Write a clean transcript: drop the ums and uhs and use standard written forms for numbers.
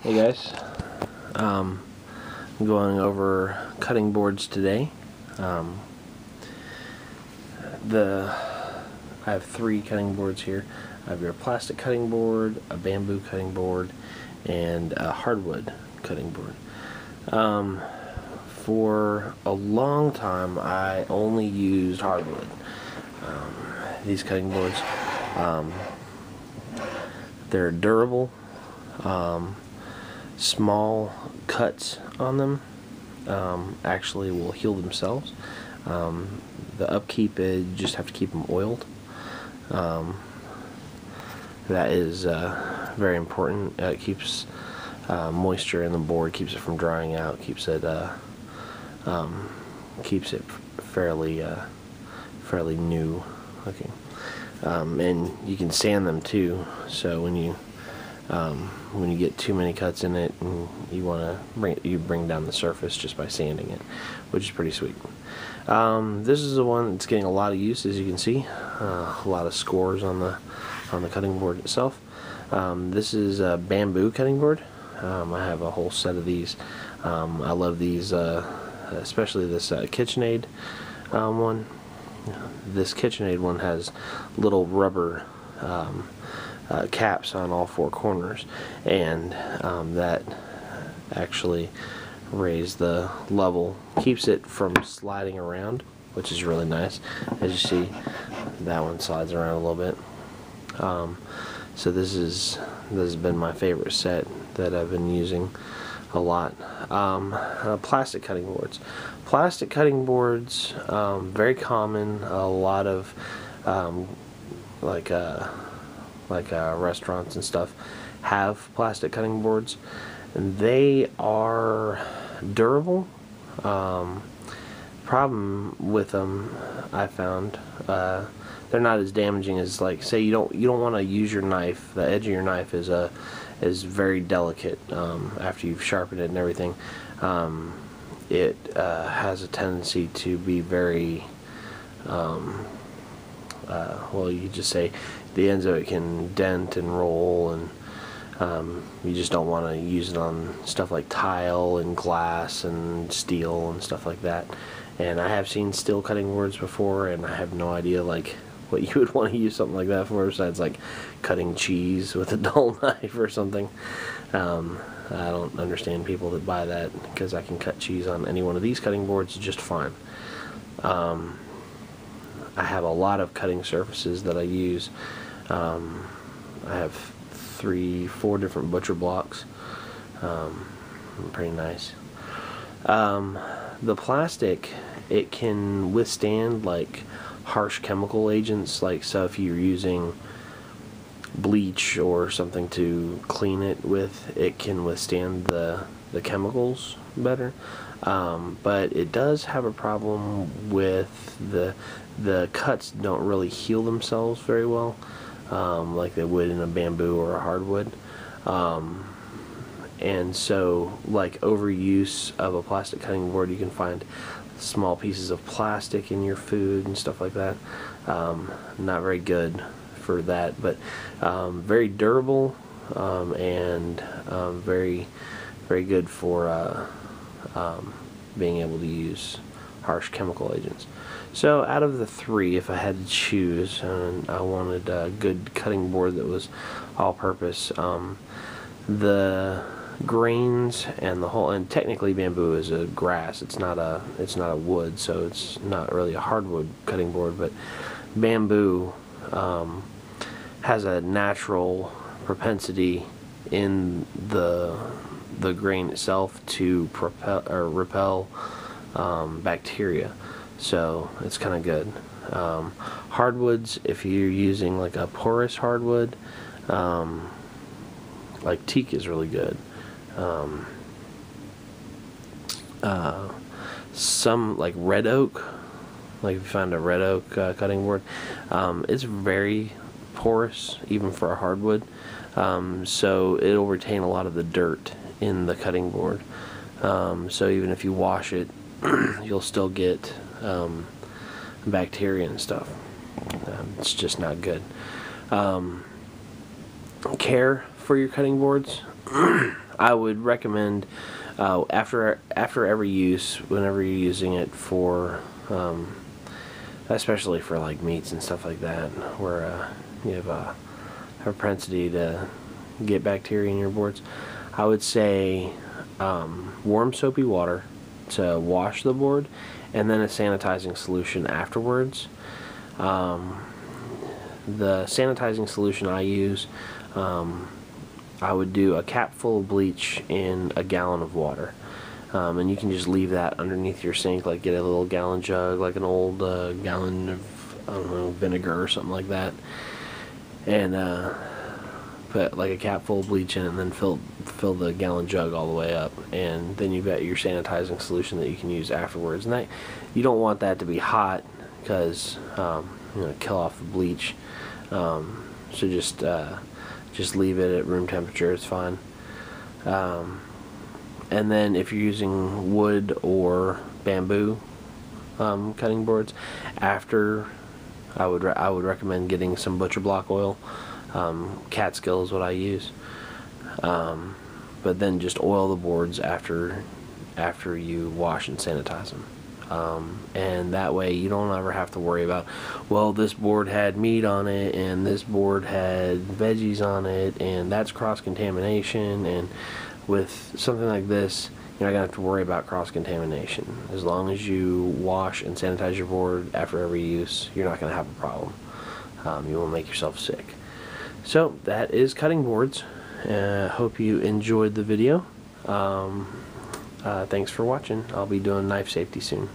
Hey guys, I'm going over cutting boards today. I have 3 cutting boards here. I have your plastic cutting board, a bamboo cutting board, and a hardwood cutting board. For a long time, I only used hardwood. These cutting boards, they're durable. Small cuts on them actually will heal themselves. The upkeep is you just have to keep them oiled. That is very important. It keeps moisture in the board, keeps it from drying out, keeps it fairly new looking. And you can sand them too. So when you get too many cuts in it, and you bring down the surface just by sanding it, which is pretty sweet. This is the one that's getting a lot of use, as you can see. A lot of scores on the cutting board itself. This is a bamboo cutting board. I have a whole set of these. I love these, especially this KitchenAid one. This KitchenAid one has little rubber caps on all 4 corners, and that actually raise the level, keeps it from sliding around, which is really nice. As you see, that one slides around a little bit. So this has been my favorite set that I've been using a lot. Plastic cutting boards. Plastic cutting boards, very common. A lot of restaurants and stuff have plastic cutting boards, and they are durable. Problem with them, I found, they're not as damaging as, like, say you don't want to use your knife. The edge of your knife is very delicate after you've sharpened it and everything. It has a tendency to be very well, you could just say the ends of it can dent and roll, and you just don't want to use it on stuff like tile and glass and steel and stuff like that. And I have seen steel cutting boards before, and I have no idea like what you would want to use something like that for, besides like cutting cheese with a dull knife or something. I don't understand people that buy that, because I can cut cheese on any one of these cutting boards just fine. I have a lot of cutting surfaces that I use. I have 3-4 different butcher blocks. Pretty nice. The plastic, it can withstand like harsh chemical agents, like, so if you're using bleach or something to clean it with, it can withstand the chemicals better. But it does have a problem with the cuts don't really heal themselves very well, like they would in a bamboo or a hardwood. And so, like, overuse of a plastic cutting board, you can find small pieces of plastic in your food and stuff like that. Not very good for that, but very durable, and very good for being able to use harsh chemical agents. So out of the 3, if I had to choose, and I wanted a good cutting board that was all-purpose, the grains and the whole, and technically bamboo is a grass, it's not a wood, so it's not really a hardwood cutting board, but bamboo has a natural propensity in the grain itself to repel bacteria, so it's kind of good. Hardwoods, if you're using like a porous hardwood, like teak is really good. Some like red oak, like if you find a red oak cutting board, it's very porous even for a hardwood, so it'll retain a lot of the dirt in the cutting board, so even if you wash it, you'll still get bacteria and stuff. It's just not good. Care for your cutting boards. I would recommend after every use, whenever you're using it for, especially for like meats and stuff like that, where you have a propensity to get bacteria in your boards, I would say warm soapy water to wash the board, and then a sanitizing solution afterwards. The sanitizing solution I use, I would do a cap full of bleach in a gallon of water. And you can just leave that underneath your sink, like get a little gallon jug, like an old gallon of, I don't know, vinegar or something like that, and put like a cap full of bleach in it, and then fill the gallon jug all the way up, and then you've got your sanitizing solution that you can use afterwards. And that, you don't want that to be hot, because kill off the bleach. So just leave it at room temperature. It's fine. And then if you're using wood or bamboo cutting boards, after, I would recommend getting some butcher block oil. Catskill is what I use. But then just oil the boards after you wash and sanitize them. And that way you don't ever have to worry about, well, this board had meat on it and this board had veggies on it, and that's cross-contamination. And with something like this, you're not going to have to worry about cross-contamination. As long as you wash and sanitize your board after every use, you're not going to have a problem. You won't make yourself sick. So that is cutting boards. Hope you enjoyed the video. Thanks for watching. I'll be doing knife safety soon.